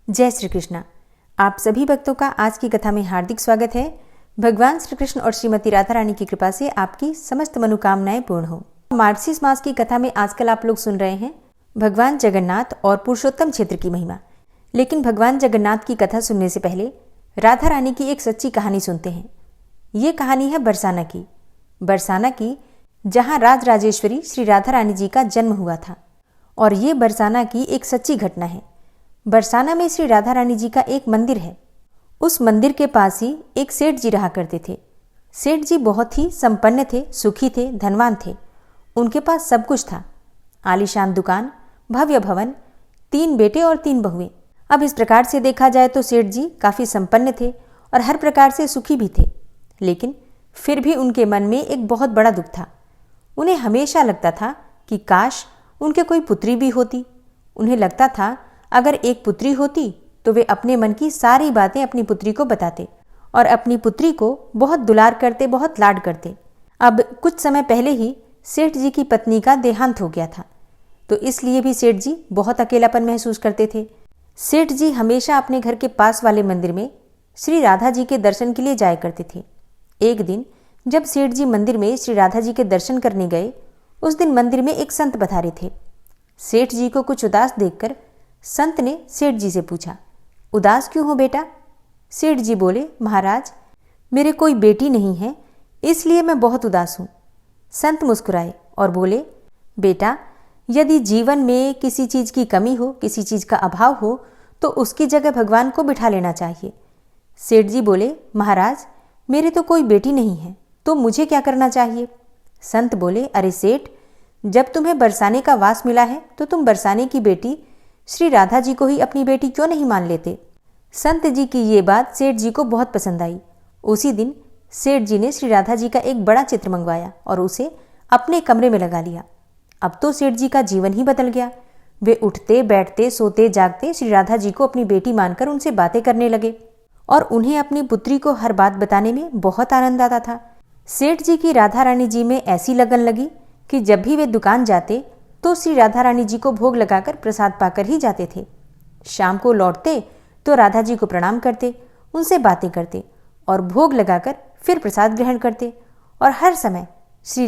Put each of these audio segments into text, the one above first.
जय श्री कृष्णा। आप सभी भक्तों का आज की कथा में हार्दिक स्वागत है। भगवान श्री कृष्ण और श्रीमती राधा रानी की कृपा से आपकी समस्त मनोकामनाएं पूर्ण हो। मार्गशीर्ष मास की कथा में आजकल आप लोग सुन रहे हैं भगवान जगन्नाथ और पुरुषोत्तम क्षेत्र की महिमा। लेकिन भगवान जगन्नाथ की कथा सुनने से पहले राधा रानी की एक सच्ची कहानी सुनते हैं। ये कहानी है बरसाना की, जहाँ राज राजेश्वरी श्री राधा रानी जी का जन्म हुआ था। और ये बरसाना की एक सच्ची घटना है। बरसाना में श्री राधा रानी जी का एक मंदिर है। उस मंदिर के पास ही एक सेठ जी रहा करते थे। सेठ जी बहुत ही संपन्न थे, सुखी थे, धनवान थे। उनके पास सब कुछ था, आलीशान दुकान, भव्य भवन, 3 बेटे और 3 बहुएं। अब इस प्रकार से देखा जाए तो सेठ जी काफ़ी संपन्न थे और हर प्रकार से सुखी भी थे। लेकिन फिर भी उनके मन में एक बहुत बड़ा दुख था। उन्हें हमेशा लगता था कि काश उनके कोई पुत्री भी होती। उन्हें लगता था अगर एक पुत्री होती तो वे अपने मन की सारी बातें अपनी पुत्री को बताते और अपनी पुत्री को बहुत दुलार करते, बहुत लाड करते। अब कुछ समय पहले ही सेठ जी की पत्नी का देहांत हो गया था, तो इसलिए भी सेठ जी बहुत अकेलापन महसूस करते थे। सेठ जी हमेशा अपने घर के पास वाले मंदिर में श्री राधा जी के दर्शन के लिए जाया करते थे। एक दिन जब सेठ जी मंदिर में श्री राधा जी के दर्शन करने गए, उस दिन मंदिर में एक संत पधारे थे। सेठ जी को कुछ उदास देखकर संत ने सेठ जी से पूछा, उदास क्यों हो बेटा? सेठ जी बोले, महाराज मेरे कोई बेटी नहीं है, इसलिए मैं बहुत उदास हूँ। संत मुस्कुराए और बोले, बेटा यदि जीवन में किसी चीज़ की कमी हो, किसी चीज़ का अभाव हो, तो उसकी जगह भगवान को बिठा लेना चाहिए। सेठ जी बोले, महाराज मेरे तो कोई बेटी नहीं है, तो मुझे क्या करना चाहिए? संत बोले, अरे सेठ, जब तुम्हें बरसाने का वास मिला है तो तुम बरसाने की बेटी श्री राधा जी को ही अपनी बेटी क्यों नहीं मान लेते? संत जी की ये बात सेठ जी को बहुत पसंद आई। उसी दिन सेठ जी ने श्री राधा जी का एक बड़ा चित्र मंगवाया और उसे अपने कमरे में लगा लिया। अब तो सेठ जी का जीवन ही बदल गया। वे उठते बैठते, सोते जागते श्री राधा जी को अपनी बेटी मानकर उनसे बातें करने लगे और उन्हें अपनी पुत्री को हर बात बताने में बहुत आनंद आता था। सेठ जी की राधा रानी जी में ऐसी लगन लगी कि जब भी वे दुकान जाते तो श्री राधा रानी जी को भोग लगाकर प्रसाद पाकर ही जाते थे। शाम को लौटते तो राधा जी को प्रणाम करते, उनसे बातें करते और भोग लगाकर फिर प्रसाद ग्रहण करते और हर समय श्री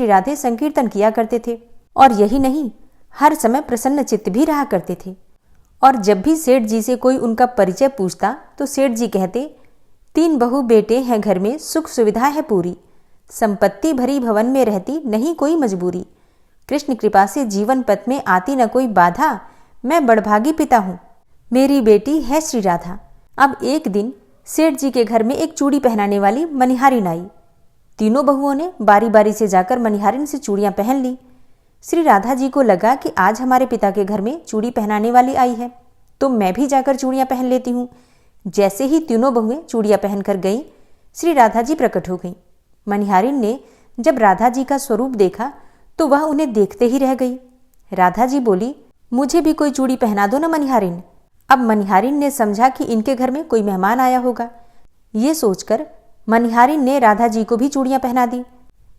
राधे संकीर्तन किया करते थे। और यही नहीं, हर समय प्रसन्न चित्त भी रहा करते थे। और जब भी सेठ जी से कोई उनका परिचय पूछता तो सेठ जी कहते, 3 बहू बेटे हैं घर में, सुख सुविधा है पूरी, संपत्ति भरी भवन में रहती, नहीं कोई मजबूरी, कृष्ण कृपा से जीवन पथ में आती न कोई बाधा, मैं बड़भागी पिता हूँ, मेरी बेटी है श्री राधा। अब एक दिन सेठ जी के घर में एक चूड़ी पहनाने वाली मनिहारिन आई। तीनों बहुओं ने बारी बारी से जाकर मनिहारिन से चूड़ियाँ पहन ली। श्री राधा जी को लगा कि आज हमारे पिता के घर में चूड़ी पहनाने वाली आई है, तो मैं भी जाकर चूड़ियाँ पहन लेती हूँ। जैसे ही तीनों बहुएं चूड़ियाँ पहनकर गईं, श्री राधा जी प्रकट हो गईं। मनिहारिन ने जब राधा जी का स्वरूप देखा तो वह उन्हें देखते ही रह गई। राधा जी बोली, मुझे भी कोई चूड़ी पहना दो ना मनिहारिन। अब मनिहारिन ने समझा कि इनके घर में कोई मेहमान आया होगा। ये सोचकर मनिहारिन ने राधा जी को भी चूड़ियाँ पहना दी।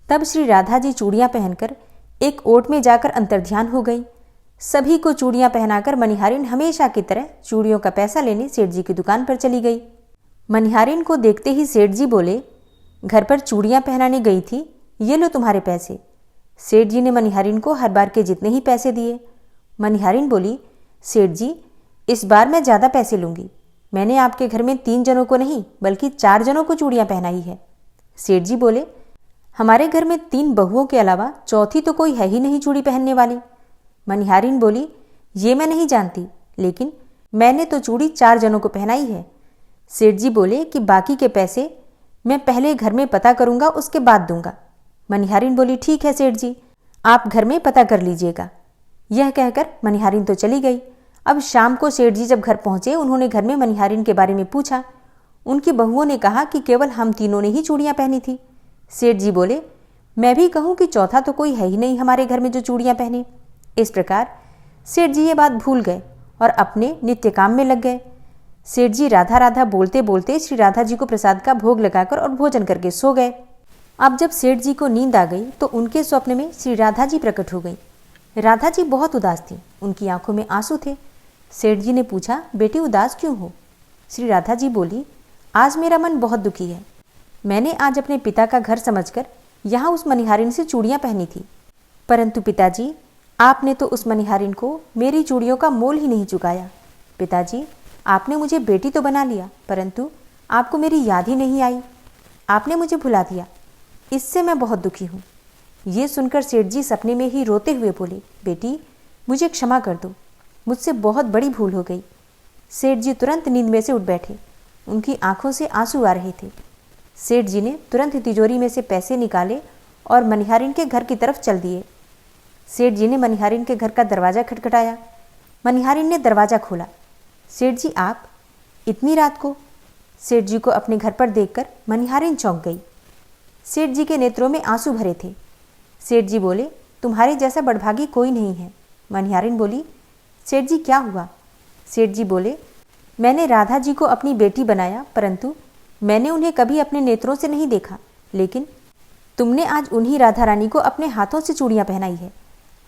तब श्री राधा जी चूड़ियाँ पहनकर एक ओट में जाकर अंतर्ध्यान हो गई। सभी को चूड़ियाँ पहनाकर मनिहारिन हमेशा की तरह चूड़ियों का पैसा लेने सेठ जी की दुकान पर चली गई। मनिहारिन को देखते ही सेठ जी बोले, घर पर चूड़ियाँ पहनाने गई थी, ये लो तुम्हारे पैसे। सेठ जी ने मनिहारिन को हर बार के जितने ही पैसे दिए। मनिहारिन बोली, सेठ जी इस बार मैं ज़्यादा पैसे लूँगी। मैंने आपके घर में 3 जनों को नहीं बल्कि 4 जनों को चूड़ियाँ पहनाई है। सेठ जी बोले, हमारे घर में 3 बहुओं के अलावा चौथी तो कोई है ही नहीं चूड़ी पहनने वाली। मनिहारिन बोली, ये मैं नहीं जानती, लेकिन मैंने तो चूड़ी 4 जनों को पहनाई है। सेठ जी बोले कि बाकी के पैसे मैं पहले घर में पता करूँगा, उसके बाद दूंगा। मनिहारिन बोली, ठीक है सेठ जी, आप घर में पता कर लीजिएगा। यह कहकर मनिहारिन तो चली गई। अब शाम को सेठ जी जब घर पहुंचे, उन्होंने घर में मनिहारिन के बारे में पूछा। उनकी बहुओं ने कहा कि केवल हम तीनों ने ही चूड़ियाँ पहनी थी। सेठ जी बोले, मैं भी कहूँ कि चौथा तो कोई है ही नहीं हमारे घर में जो चूड़ियाँ पहने। इस प्रकार सेठ जी ये बात भूल गए और अपने नित्य काम में लग गए। सेठ जी राधा राधा बोलते बोलते श्री राधा जी को प्रसाद का भोग लगाकर और भोजन करके सो गए। अब जब सेठ जी को नींद आ गई तो उनके स्वप्न में श्री राधा जी प्रकट हो गई। राधा जी बहुत उदास थी, उनकी आंखों में आंसू थे। सेठ जी ने पूछा, बेटी उदास क्यों हो? श्री राधा जी बोली, आज मेरा मन बहुत दुखी है। मैंने आज अपने पिता का घर समझकर यहाँ उस मनिहारिन से चूड़ियाँ पहनी थी, परंतु पिताजी, आपने तो उस मनिहारिन को मेरी चूड़ियों का मोल ही नहीं चुकाया। पिताजी, आपने मुझे बेटी तो बना लिया, परंतु आपको मेरी याद ही नहीं आई। आपने मुझे भुला दिया। इससे मैं बहुत दुखी हूँ। ये सुनकर सेठ जी सपने में ही रोते हुए बोले, बेटी मुझे क्षमा कर दो, मुझसे बहुत बड़ी भूल हो गई। सेठ जी तुरंत नींद में से उठ बैठे। उनकी आंखों से आंसू आ रहे थे। सेठ जी ने तुरंत तिजोरी में से पैसे निकाले और मनिहारिन के घर की तरफ चल दिए। सेठ जी ने मनिहारिन के घर का दरवाज़ा खटखटाया। मनिहारिन ने दरवाज़ा खोला। सेठ जी, आप इतनी रात को? सेठ जी को अपने घर पर देखकर मनिहारिन चौंक गई। सेठ जी के नेत्रों में आंसू भरे थे। सेठ जी बोले, तुम्हारे जैसा बड़भागी कोई नहीं है। मनिहारिन बोली, सेठ जी क्या हुआ? सेठ जी बोले, मैंने राधा जी को अपनी बेटी बनाया, परंतु मैंने उन्हें कभी अपने नेत्रों से नहीं देखा, लेकिन तुमने आज उन्हीं राधा रानी को अपने हाथों से चूड़ियाँ पहनाई है।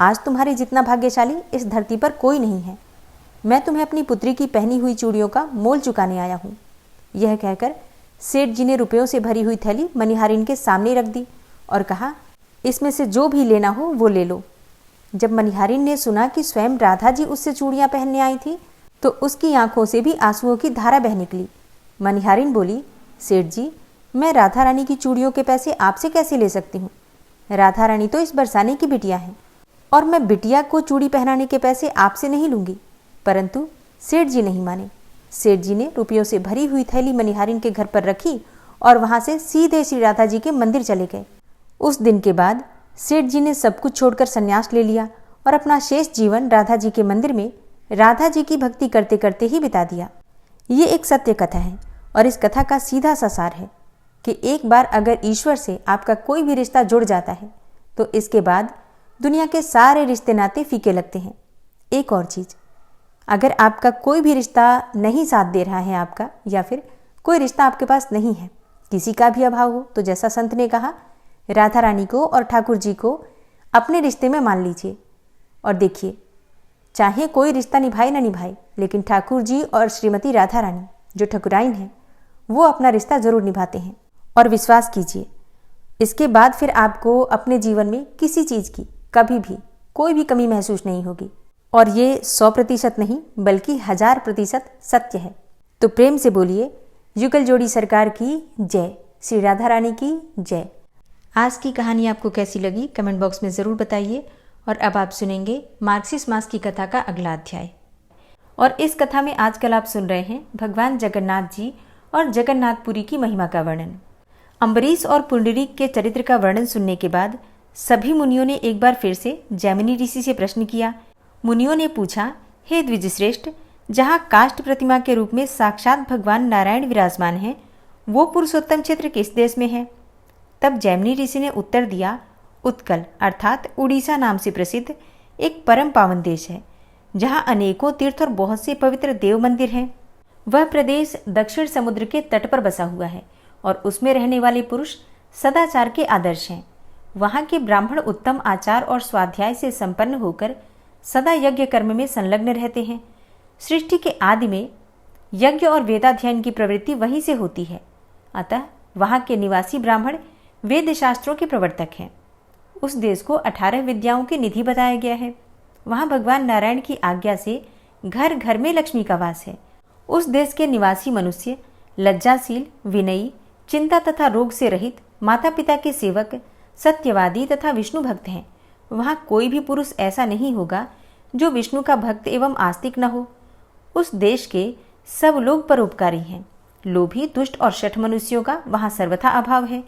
आज तुम्हारे जितना भाग्यशाली इस धरती पर कोई नहीं है। मैं तुम्हें अपनी पुत्री की पहनी हुई चूड़ियों का मोल चुकाने आया हूँ। यह कहकर सेठ जी ने रुपयों से भरी हुई थैली मनिहारिन के सामने रख दी और कहा, इसमें से जो भी लेना हो वो ले लो। जब मनिहारिन ने सुना कि स्वयं राधा जी उससे चूड़ियाँ पहनने आई थी, तो उसकी आंखों से भी आंसुओं की धारा बह निकली। मनिहारिन बोली, सेठ जी, मैं राधा रानी की चूड़ियों के पैसे आपसे कैसे ले सकती हूँ? राधा रानी तो इस बरसाने की बिटिया है और मैं बिटिया को चूड़ी पहनाने के पैसे आपसे नहीं लूँगी। परंतु सेठ जी नहीं माने। सेठ जी ने रुपयों से भरी हुई थैली मनिहारिन के घर पर रखी और वहाँ से सीधे श्री राधा जी के मंदिर चले गए। उस दिन के बाद सेठ जी ने सब कुछ छोड़कर संन्यास ले लिया और अपना शेष जीवन राधा जी के मंदिर में राधा जी की भक्ति करते करते ही बिता दिया। ये एक सत्य कथा है और इस कथा का सीधा सा सार है कि एक बार अगर ईश्वर से आपका कोई भी रिश्ता जुड़ जाता है तो इसके बाद दुनिया के सारे रिश्ते नाते फीके लगते हैं। एक और चीज़, अगर आपका कोई भी रिश्ता नहीं साथ दे रहा है आपका, या फिर कोई रिश्ता आपके पास नहीं है, किसी का भी अभाव हो, तो जैसा संत ने कहा, राधा रानी को और ठाकुर जी को अपने रिश्ते में मान लीजिए और देखिए, चाहे कोई रिश्ता निभाए ना निभाए, लेकिन ठाकुर जी और श्रीमती राधा रानी जो ठकुराइन हैं, वो अपना रिश्ता ज़रूर निभाते हैं। और विश्वास कीजिए, इसके बाद फिर आपको अपने जीवन में किसी चीज़ की कभी भी कोई भी कमी महसूस नहीं होगी। और ये 100% नहीं बल्कि 1000% सत्य है। तो प्रेम से बोलिए, युगल जोड़ी सरकार की जय, श्री राधा रानी की जय। आज की कहानी आपको कैसी लगी कमेंट बॉक्स में ज़रूर बताइए। और अब आप सुनेंगे मार्क्सिस मास की कथा का अगला अध्याय। और इस कथा में आजकल आप सुन रहे हैं भगवान जगन्नाथ जी और जगन्नाथपुरी की महिमा का वर्णन। अम्बरीश और पुंडरीक के चरित्र का वर्णन सुनने के बाद सभी मुनियों ने एक बार फिर से जैमिनी ऋषि से प्रश्न किया। मुनियों ने पूछा, हे द्विजश्रेष्ठ, जहाँ काष्ठ प्रतिमा के रूप में साक्षात भगवान नारायण विराजमान हैं, वो पुरुषोत्तम क्षेत्र किस देश में है? तब जैमिनी ऋषि ने उत्तर दिया, उत्कल अर्थात उड़ीसा नाम से प्रसिद्ध एक परम पावन देश है, जहाँ अनेकों तीर्थ और बहुत से पवित्र देव मंदिर हैं। वह प्रदेश दक्षिण समुद्र के तट पर बसा हुआ है और उसमें रहने वाले पुरुष सदाचार के आदर्श हैं। वहाँ के ब्राह्मण उत्तम आचार और स्वाध्याय से संपन्न होकर सदा यज्ञ कर्म में संलग्न रहते हैं। सृष्टि के आदि में यज्ञ और वेदाध्ययन की प्रवृत्ति वहीं से होती है। अतः वहाँ के निवासी ब्राह्मण वेद शास्त्रों के प्रवर्तक हैं। उस देश को 18 विद्याओं की निधि बताया गया है। वहाँ भगवान नारायण की आज्ञा से घर घर में लक्ष्मी का वास है। उस देश के निवासी मनुष्य लज्जाशील, विनयी, चिंता तथा रोग से रहित, माता पिता के सेवक, सत्यवादी तथा विष्णु भक्त हैं। वहाँ कोई भी पुरुष ऐसा नहीं होगा जो विष्णु का भक्त एवं आस्तिक न हो। उस देश के सब लोग परोपकारी हैं। लोभी, दुष्ट और शठ मनुष्यों का वहाँ सर्वथा अभाव है।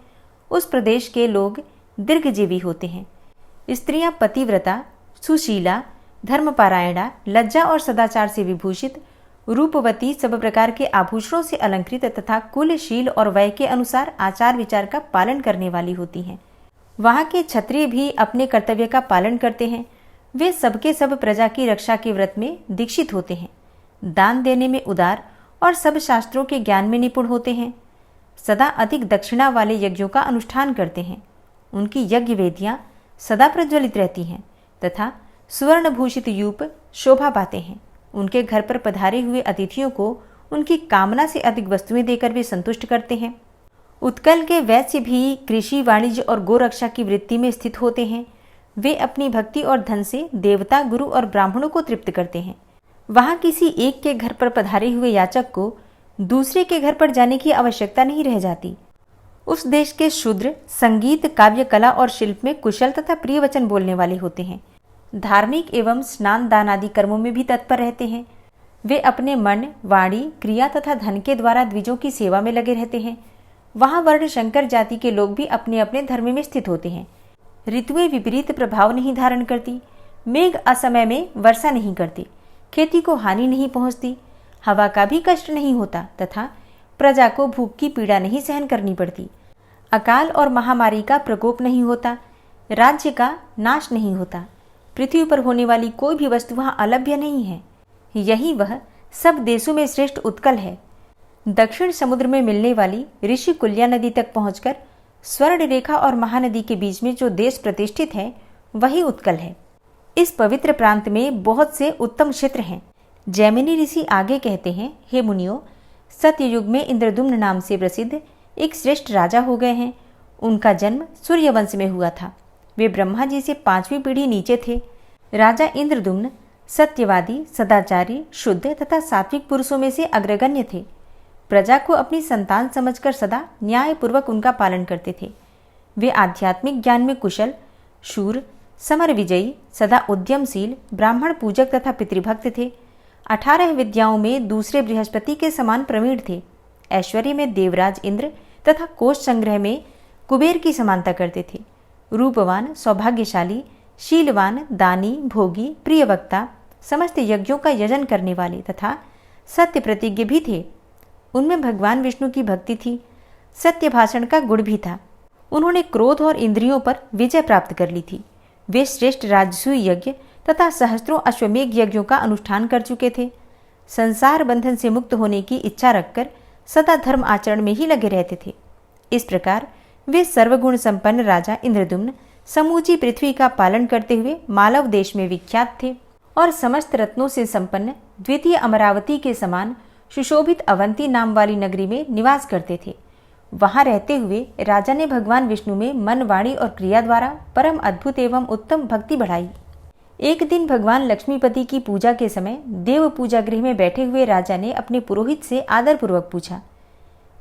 उस प्रदेश के लोग दीर्घजीवी होते हैं। स्त्रियां पतिव्रता, सुशीला, धर्मपारायणा, लज्जा और सदाचार से विभूषित, रूपवती, सब प्रकार के आभूषणों से अलंकृत तथा कुल, शील और वय के अनुसार आचार विचार का पालन करने वाली होती हैं। वहाँ के क्षत्रिय भी अपने कर्तव्य का पालन करते हैं। वे सबके सब प्रजा की रक्षा के व्रत में दीक्षित होते हैं, दान देने में उदार और सब शास्त्रों के ज्ञान में निपुण होते हैं। सदा अधिक दक्षिणा वाले यज्ञों का अनुष्ठान करते हैं। उनकी यज्ञ वेदियाँ सदा प्रज्वलित रहती हैं तथा सुवर्ण भूषित यूप शोभा पाते हैं। उनके घर पर पधारे हुए अतिथियों को उनकी कामना से अधिक वस्तुएं देकर वे संतुष्ट करते हैं। उत्कल के वैश्य भी कृषि, वाणिज्य और गोरक्षा की वृत्ति में स्थित होते हैं। वे अपनी भक्ति और धन से देवता, गुरु और ब्राह्मणों को तृप्त करते हैं। वहां किसी एक के घर पर पधारे हुए याचक को दूसरे के घर पर जाने की आवश्यकता नहीं रह जाती। उस देश के शूद्र संगीत, काव्य, कला और शिल्प में कुशल तथा प्रिय वचन बोलने वाले होते हैं। धार्मिक एवं स्नान दान आदि कर्मों में भी तत्पर रहते हैं। वे अपने मन, वाणी, क्रिया तथा धन के द्वारा द्विजों की सेवा में लगे रहते हैं। वहां वर्ण शंकर जाति के लोग भी अपने अपने धर्म में स्थित होते हैं। ऋतुएं विपरीत प्रभाव नहीं धारण करती। मेघ असमय में वर्षा नहीं करती। खेती को हानि नहीं पहुंचती। हवा का भी कष्ट नहीं होता तथा प्रजा को भूख की पीड़ा नहीं सहन करनी पड़ती। अकाल और महामारी का प्रकोप नहीं होता। राज्य का नाश नहीं होता। पृथ्वी पर होने वाली कोई भी वस्तु वहां अलभ्य नहीं है। यही वह सब देशों में श्रेष्ठ उत्कल है। दक्षिण समुद्र में मिलने वाली ऋषि कुल्या नदी तक पहुंचकर स्वर्ण रेखा और महानदी के बीच में जो देश प्रतिष्ठित है वही उत्कल है। इस पवित्र प्रांत में बहुत से उत्तम क्षेत्र हैं। जैमिनी ऋषि आगे कहते हैं, हे मुनियों, सत्ययुग में इंद्रदुम्न नाम से प्रसिद्ध एक श्रेष्ठ राजा हो गए हैं। उनका जन्म सूर्यवंश में हुआ था। वे ब्रह्मा जी से 5वीं पीढ़ी नीचे थे। राजा इंद्रदुम्न सत्यवादी, सदाचारी, शुद्ध तथा सात्विक पुरुषों में से अग्रगण्य थे। प्रजा को अपनी संतान समझकर सदा न्यायपूर्वक उनका पालन करते थे। वे आध्यात्मिक ज्ञान में कुशल, शूर, समर विजयी, सदा उद्यमशील, ब्राह्मण पूजक तथा पितृभक्त थे। 18 विद्याओं में दूसरे बृहस्पति के समान प्रवीण थे। ऐश्वर्य में देवराज इंद्र तथा कोष संग्रह में कुबेर की समानता करते थे। रूपवान, सौभाग्यशाली, शीलवान, दानी, भोगी, प्रिय वक्ता, समस्त यज्ञों का यजन करने वाले तथा सत्य प्रतिज्ञ भी थे। उनमें भगवान विष्णु की भक्ति थी। सत्य भाषण का गुण भी था। उन्होंने क्रोध और इंद्रियों पर विजय प्राप्त कर ली थी। वे श्रेष्ठ राजसूय यज्ञ तथा सहस्त्रों अश्वमेघ यज्ञों का अनुष्ठान कर चुके थे। संसार बंधन से मुक्त होने की इच्छा रखकर सदा धर्म आचरण में ही लगे रहते थे। इस प्रकार वे सर्वगुण संपन्न राजा इंद्रदुम्न समूची पृथ्वी का पालन करते हुए मालव देश में विख्यात थे और समस्त रत्नों से संपन्न द्वितीय अमरावती के समान सुशोभित अवंती नाम वाली नगरी में निवास करते थे। वहां रहते हुए राजा ने भगवान विष्णु में मन, वाणी और क्रिया द्वारा परम अद्भुत एवं उत्तम भक्ति बढ़ाई। एक दिन भगवान लक्ष्मीपति की पूजा के समय देव पूजा गृह में बैठे हुए राजा ने अपने पुरोहित से आदरपूर्वक पूछा,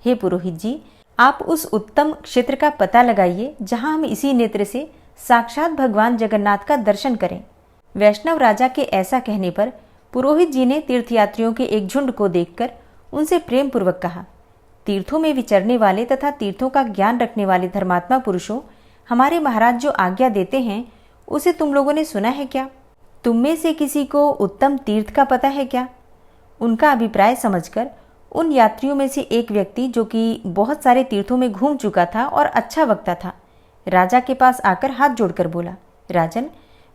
हे पुरोहित जी, आप उस उत्तम क्षेत्र का पता लगाइए जहां हम इसी नेत्र से साक्षात भगवान जगन्नाथ का दर्शन करें। वैष्णव राजा के ऐसा कहने पर पुरोहित जी ने तीर्थयात्रियों के एक झुंड को देखकर उनसे प्रेम पूर्वक कहा, तीर्थों में विचरने वाले तथा तीर्थों का ज्ञान रखने वाले धर्मात्मा पुरुषों, हमारे महाराज जो आज्ञा देते हैं उसे तुम लोगों ने सुना है क्या? तुम में से किसी को उत्तम तीर्थ का पता है क्या? उनका अभिप्राय समझकर उन यात्रियों में से एक व्यक्ति, जो कि बहुत सारे तीर्थों में घूम चुका था और अच्छा वक्ता था, राजा के पास आकर हाथ जोड़कर बोला, राजन,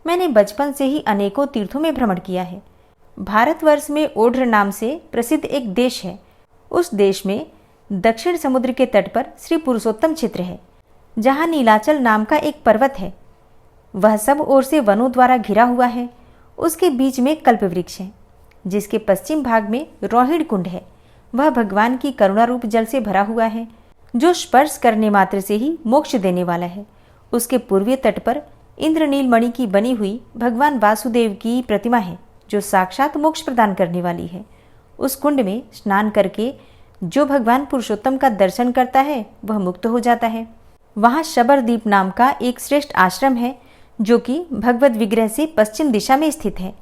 मैंने बचपन से ही अनेकों तीर्थों में भ्रमण किया है। भारतवर्ष में ओढ़ नाम से प्रसिद्ध एक देश है। उस देश में दक्षिण समुद्र के तट पर श्री पुरुषोत्तम क्षेत्र है, जहाँ नीलाचल नाम का एक पर्वत है। वह सब ओर से वनों द्वारा घिरा हुआ है। उसके बीच में कल्प वृक्ष है, जिसके पश्चिम भाग में रोहिणी कुंड है। वह भगवान की करुणा रूप जल से भरा हुआ है, जो स्पर्श करने मात्र से ही मोक्ष देने वाला है। उसके पूर्वीय तट पर इंद्रनील मणि की बनी हुई भगवान वासुदेव की प्रतिमा है, जो साक्षात मोक्ष प्रदान करने वाली है। उस कुंड में स्नान करके जो भगवान पुरुषोत्तम का दर्शन करता है वह मुक्त हो जाता है। वहाँ शबरदीप नाम का एक श्रेष्ठ आश्रम है, जो कि भगवत विग्रह से पश्चिम दिशा में स्थित है।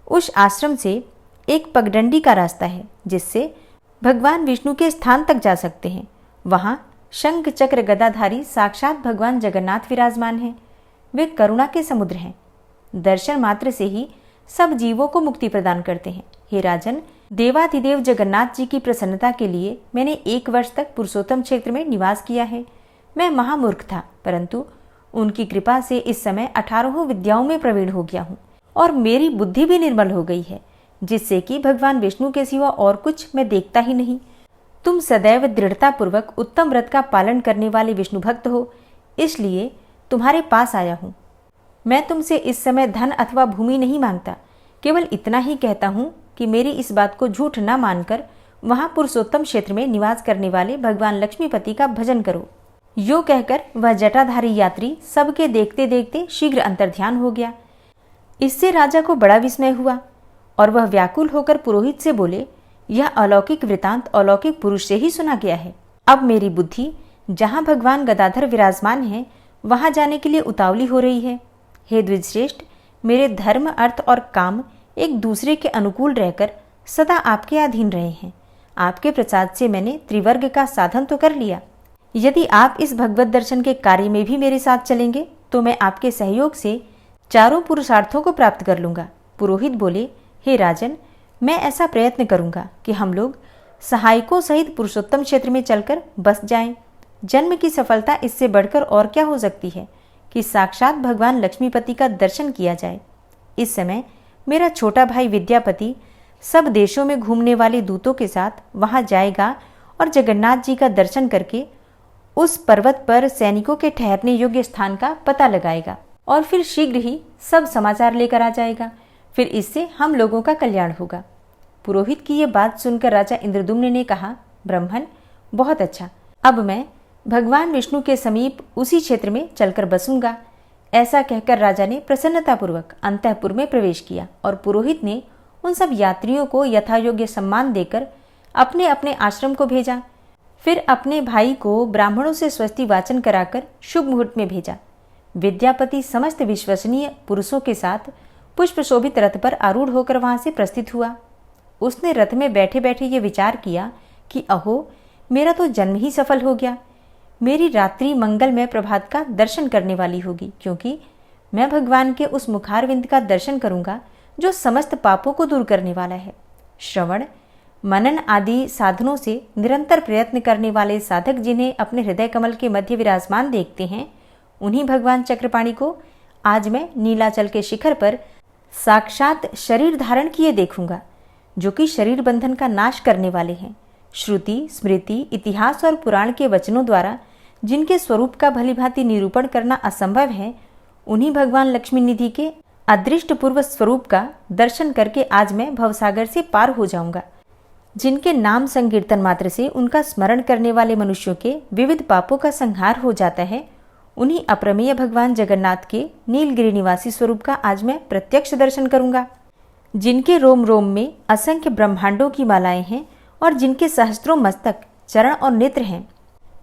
उस आश्रम से एक पगडंडी का रास्ता है, जिससे भगवान विष्णु के स्थान तक जा सकते हैं। वहाँ शंख चक्र गदाधारी साक्षात भगवान जगन्नाथ विराजमान हैं। वे करुणा के समुद्र हैं। दर्शन मात्र से ही सब जीवों को मुक्ति प्रदान करते हैं। हे राजन, देवाधिदेव जगन्नाथ जी की प्रसन्नता के लिए मैंने 1 वर्ष तक पुरुषोत्तम क्षेत्र में निवास किया है। मैं महामूर्ख था, परंतु उनकी कृपा से इस समय 18 विद्याओं में प्रवीण हो गया हूँ और मेरी बुद्धि भी निर्मल हो गई है, जिससे कि भगवान विष्णु के सिवा और कुछ मैं देखता ही नहीं। तुम सदैव दृढ़ता पूर्वक उत्तम व्रत का पालन करने वाले विष्णु भक्त हो, इसलिए तुम्हारे पास आया हूँ। मैं तुमसे इस समय धन अथवा भूमि नहीं मांगता, केवल इतना ही कहता हूँ कि मेरी इस बात को झूठ न मानकर वहां पुरुषोत्तम क्षेत्र में निवास करने वाले भगवान लक्ष्मीपति का भजन करो। यो कहकर वह जटाधारी यात्री सबके देखते देखते शीघ्र अंतर्ध्यान हो गया। इससे राजा को बड़ा विस्मय हुआ और वह व्याकुल होकर पुरोहित से बोले, यह अलौकिक वृतांत अलौकिक पुरुष से ही सुना गया है। अब मेरी बुद्धि जहाँ भगवान गदाधर विराजमान है वहां जाने के लिए उतावली हो रही है। हे द्विजश्रेष्ठ, मेरे धर्म, अर्थ और काम एक दूसरे के अनुकूल रहकर सदा आपके अधीन रहे हैं। आपके प्रसाद से मैंने त्रिवर्ग का साधन तो कर लिया। यदि आप इस भगवत दर्शन के कार्य में भी मेरे साथ चलेंगे तो मैं आपके सहयोग से चारों पुरुषार्थों को प्राप्त कर लूंगा। पुरोहित बोले, हे राजन, मैं ऐसा प्रयत्न करूंगा कि हम लोग सहायकों सहित पुरुषोत्तम क्षेत्र में चलकर बस जाएं। जन्म की सफलता इससे बढ़कर और क्या हो सकती है कि साक्षात भगवान लक्ष्मीपति का दर्शन किया जाए। इस समय मेरा छोटा भाई विद्यापति सब देशों में घूमने वाले दूतों के साथ वहां जाएगा और जगन्नाथ जी का दर्शन करके उस पर्वत पर सैनिकों के ठहरने योग्य स्थान का पता लगाएगा और फिर शीघ्र ही सब समाचार लेकर आ जाएगा। फिर इससे हम लोगों का कल्याण होगा। पुरोहित की ये बात सुनकर राजा इंद्रद्युम्न ने कहा, ब्राह्मण, बहुत अच्छा, अब मैं भगवान विष्णु के समीप उसी क्षेत्र में चलकर बसूंगा। ऐसा कहकर राजा ने प्रसन्नतापूर्वक अंतःपुर में प्रवेश किया और पुरोहित ने उन सब यात्रियों को यथायोग्य सम्मान देकर अपने अपने आश्रम को भेजा। फिर अपने भाई को ब्राह्मणों से स्वस्ति वाचन कराकर शुभ मुहूर्त में भेजा। विद्यापति समस्त विश्वसनीय पुरुषों के साथ पुष्प शोभित रथ पर आरूढ़ होकर वहां से प्रस्थित हुआ। उसने रथ में बैठे बैठे ये विचार किया कि अहो, मेरा तो जन्म ही सफल हो गया। मेरी रात्रि मंगलमय प्रभात का दर्शन करने वाली होगी, क्योंकि मैं भगवान के उस मुखारविंद का दर्शन करूंगा जो समस्त पापों को दूर करने वाला है। श्रवण, मनन आदि साधनों से निरंतर प्रयत्न करने वाले साधक जिन्हें अपने हृदय कमल के मध्य विराजमान देखते हैं, उन्हीं भगवान चक्रपाणि को आज मैं नीलाचल के शिखर पर साक्षात शरीर धारण किए देखूंगा, जो कि शरीर बंधन का नाश करने वाले हैं। श्रुति, स्मृति, इतिहास और पुराण के वचनों द्वारा जिनके स्वरूप का भलीभांति निरूपण करना असंभव है, उन्हीं भगवान लक्ष्मी निधि के अदृष्ट पूर्व स्वरूप का दर्शन करके आज मैं भवसागर से पार हो जाऊंगा। जिनके नाम संकीर्तन मात्र से उनका स्मरण करने वाले मनुष्यों के विविध पापों का संहार हो जाता है, उन्हीं अप्रमेय भगवान जगन्नाथ के नीलगिरी निवासी स्वरूप का आज मैं प्रत्यक्ष दर्शन करूंगा। जिनके रोम रोम में असंख्य ब्रह्मांडों की मालाएं हैं और जिनके सहस्त्रों मस्तक, चरण और नेत्र हैं,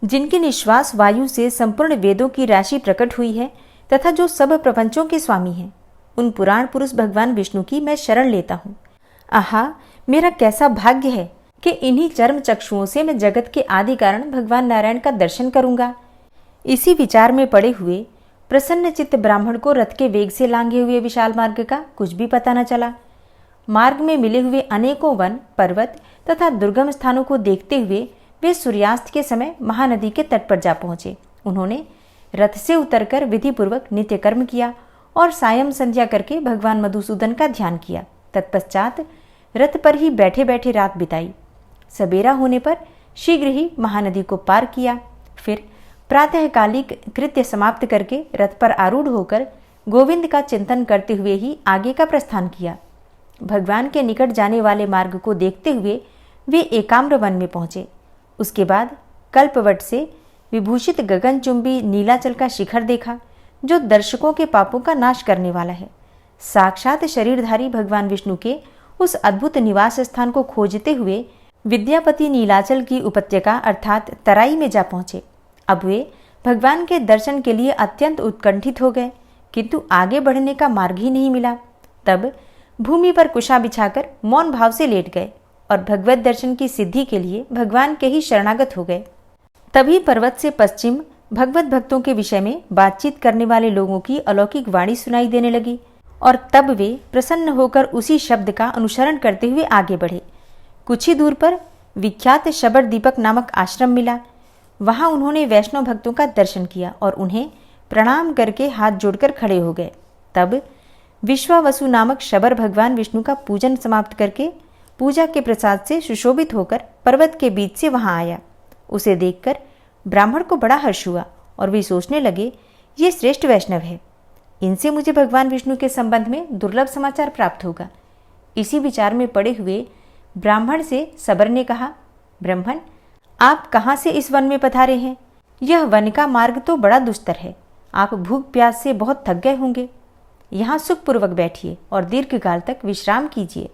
जिनके निश्वास वायु से संपूर्ण वेदों की राशि प्रकट हुई है तथा जो सब प्रपंचों के स्वामी हैं, उन पुराण पुरुष भगवान विष्णु की मैं शरण लेता हूँ। आहा, मेरा कैसा भाग्य है कि इन्हीं चर्म चक्षुओं से मैं जगत के आदि कारण भगवान नारायण का दर्शन करूंगा। इसी विचार में पड़े हुए प्रसन्न चित्त ब्राह्मण को रथ के वेग से लांघे हुए विशाल मार्ग का कुछ भी पता न चला। मार्ग में मिले हुए अनेकों वन, पर्वत तथा दुर्गम स्थानों को देखते हुए वे सूर्यास्त के समय महानदी के तट पर जा पहुंचे। उन्होंने रथ से उतरकर विधिपूर्वक नित्य कर्म किया और सायं संध्या करके भगवान मधुसूदन का ध्यान किया। तत्पश्चात रथ पर ही बैठे बैठे रात बिताई। सबेरा होने पर शीघ्र ही महानदी को पार किया। फिर प्रातःकालिक कृत्य समाप्त करके रथ पर आरूढ़ होकर गोविंद का चिंतन करते हुए ही आगे का प्रस्थान किया। भगवान के निकट जाने वाले मार्ग को देखते हुए वे एकाम्र वन में पहुंचे। उसके बाद कल्पवट से विभूषित गगनचुंबी नीलाचल का शिखर देखा, जो दर्शकों के पापों का नाश करने वाला है। साक्षात शरीरधारी भगवान विष्णु के उस अद्भुत निवास स्थान को खोजते हुए विद्यापति नीलाचल की उपत्यका अर्थात तराई में जा पहुंचे। अब वे भगवान के दर्शन के लिए अत्यंत उत्कंठित हो गए, किंतु आगे बढ़ने का मार्ग ही नहीं मिला। तब भूमि पर कुशा बिछाकर मौन भाव से लेट गए और भगवत दर्शन की सिद्धि के लिए भगवान के ही शरणागत हो गए। तभी पर्वत से पश्चिम भगवत भक्तों के विषय में बातचीत करने वाले लोगों की अलौकिक वाणी सुनाई देने लगी और तब वे प्रसन्न होकर उसी शब्द का अनुसरण करते हुए आगे बढ़े। कुछ ही दूर पर विख्यात शबर दीपक नामक आश्रम मिला। वहां उन्होंने वैष्णव भक्तों का दर्शन किया और उन्हें प्रणाम करके हाथ जोड़कर खड़े हो गए। तब विश्वावसु नामक शबर भगवान विष्णु का पूजन समाप्त करके पूजा के प्रसाद से सुशोभित होकर पर्वत के बीच से वहां आया। उसे देखकर ब्राह्मण को बड़ा हर्ष हुआ और वे सोचने लगे, ये श्रेष्ठ वैष्णव है, इनसे मुझे भगवान विष्णु के संबंध में दुर्लभ समाचार प्राप्त होगा। इसी विचार में पड़े हुए ब्राह्मण से सबर ने कहा, ब्राह्मण, आप कहाँ से इस वन में पधारे हैं? यह वन का मार्ग तो बड़ा दुस्तर है। आप भूख प्यास से बहुत थक गए होंगे। यहाँ सुखपूर्वक बैठिए और दीर्घकाल तक विश्राम कीजिए।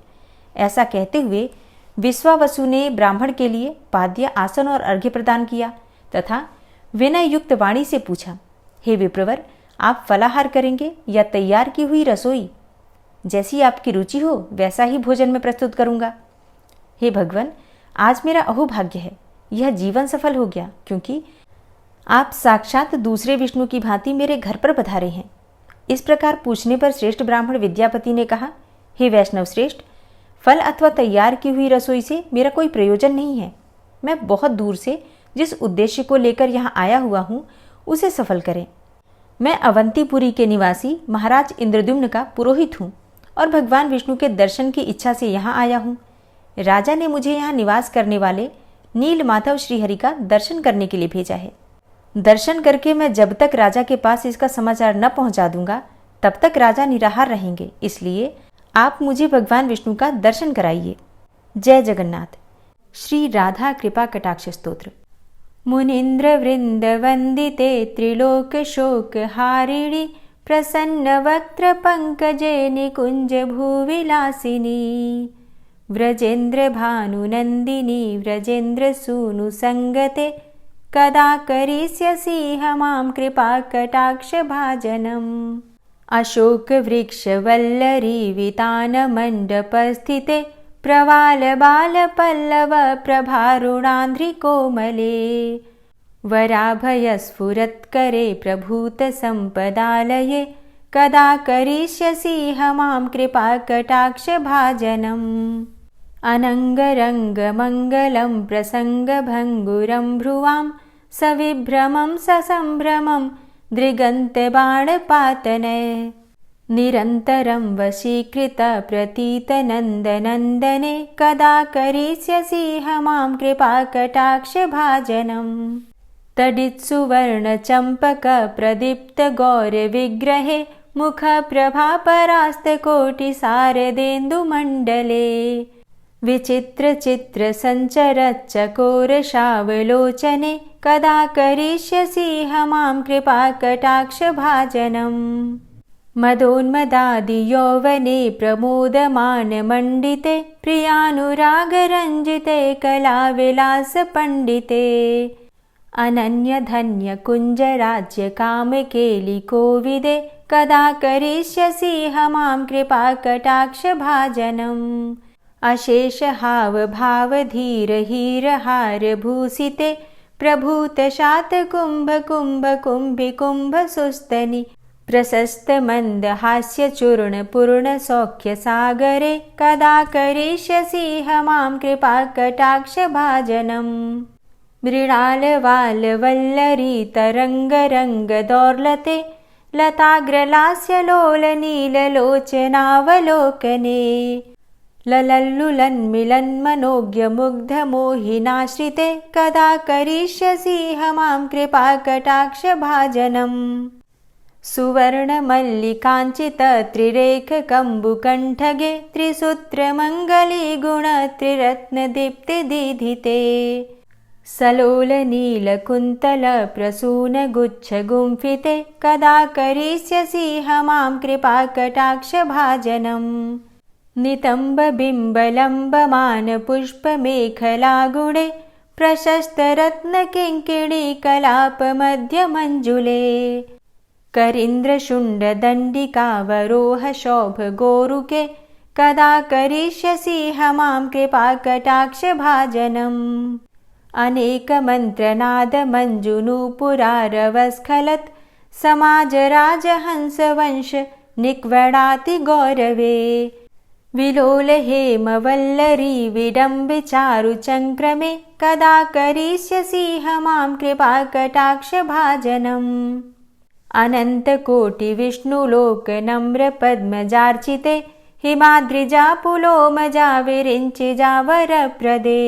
ऐसा कहते हुए विश्वावसु ने ब्राह्मण के लिए पाद्य, आसन और अर्घ्य प्रदान किया तथा विनय युक्त वाणी से पूछा, हे विप्रवर, आप फलाहार करेंगे या तैयार की हुई रसोई? जैसी आपकी रुचि हो वैसा ही भोजन में प्रस्तुत करूंगा। हे भगवान, आज मेरा अहोभाग्य है, यह जीवन सफल हो गया, क्योंकि आप साक्षात दूसरे विष्णु की भांति मेरे घर पर पधारे हैं। इस प्रकार पूछने पर श्रेष्ठ ब्राह्मण विद्यापति ने कहा, हे वैष्णव श्रेष्ठ, फल अथवा तैयार की हुई रसोई से मेरा कोई प्रयोजन नहीं है। मैं बहुत दूर से जिस उद्देश्य को लेकर यहाँ आया हुआ हूँ उसे सफल करें। मैं अवंतीपुरी के निवासी महाराज इंद्रद्युम्न का पुरोहित हूँ और भगवान विष्णु के दर्शन की इच्छा से यहाँ आया हूँ। राजा ने मुझे यहाँ निवास करने वाले नील माधव श्रीहरि का दर्शन करने के लिए भेजा है। दर्शन करके मैं जब तक राजा के पास इसका समाचार न पहुँचा दूंगा तब तक राजा निराहार रहेंगे। इसलिए आप मुझे भगवान विष्णु का दर्शन कराइए। जय जगन्नाथ। श्री राधा कृपा कटाक्ष स्तोत्र। मुनीन्द्र वृंद वंदिते त्रिलोक शोक हारिणी प्रसन्न वक्त्र पंकजे निकुंज भूविलासिनी व्रजेन्द्र भानुनंदिनी व्रजेन्द्र सूनु संगते कदा करिष्यसि मां कृपा कटाक्ष भाजनम्। अशोक वृक्ष वल्लरी वितान मंडपस्थिते प्रवाल बाल पल्लव प्रभारुणांध्रि कोमले वराभय स्फुरत्करे प्रभूत संपदालये कदा करिष्यसि मां कृपा कटाक्ष भाजनम्। अनंगरंग मंगलं प्रसंग भंगुरं भ्रुवां सविभ्रमं ससंभ्रमं दृगंत बाणपातनय निरन्तरं वशीकृत प्रतीत नन्दनन्दने कदा करिष्यसि मां कृपा कटाक्ष भाजनम्। तडित्सुवर्ण चंपक प्रदीप्त गौर विग्रहे मुख प्रभा परास्त कोटि शारदेन्दु मंडले विचित्र चित्र संचर चकोर शावलोचने कदा करिष्यसि मां कृपा कटाक्ष भाजनम्। मदोन्मदादि यौवने प्रमोदमान मंडिते प्रियानुराग रंजिते कला विलास पंडिते अनन्य धन्य कुंज राज्य काम केलि कोविदे कदा करिष्यसि मां कृपा कटाक्ष भाजनम्। अशेष हाव भाव धीर हीर हार भूषिते प्रभूत शात कुंभ कुंभ कुंभि कुंभ सुस्तनि प्रशस्त मंद हास्य चूर्ण पूर्ण सौख्य सागरे कदा करिष्यसि मां कृपा कटाक्ष भाजनम्। मृणाल वाल वल्लरी तरंग रंग दौर्लते लताग्रलास्य लोल नील लोचनावलोकने ललल्लुलन्मिलन् मनोज्ञ मुग्ध मोहिनाश्रिते कदा करिष्यसि मां कृपा कटाक्ष भाजनम्। सुवर्ण मल्लिकांचित त्रिरेख कंबुकंठगे त्रिसूत्र मंगली गुण त्रिरत्न दीप्ति दीधिते सलोल नील कुंतल प्रसून गुच्छ गुंफिते कदा करिष्यसि मां कृपा कटाक्ष भाजनम्। नितंब बिंब लंबमान पुष्प मेखला गुणे प्रशस्त रत्न किंकिणी कलाप मध्य मंजुले करींद्र शुंड दंडिकावरोह शोभ गोरुके कदा करिष्यसि मां कृपा कटाक्ष भाजनम्। अनेक मंत्रनाद मंजुनूपुरारवस्खलत् समाज राजहंस वंश निक्वडाति गौरवे विलोल हेम वल्लरी विडम्बि चारु चंक्रमे कदा करिष्यसि मां कृपा कटाक्ष भाजनम्। अनंत कोटि विष्णुलोक नम्र पद्मजार्चिते हिमाद्रिजा पुलोमजा विरिंचिजा वरप्रदे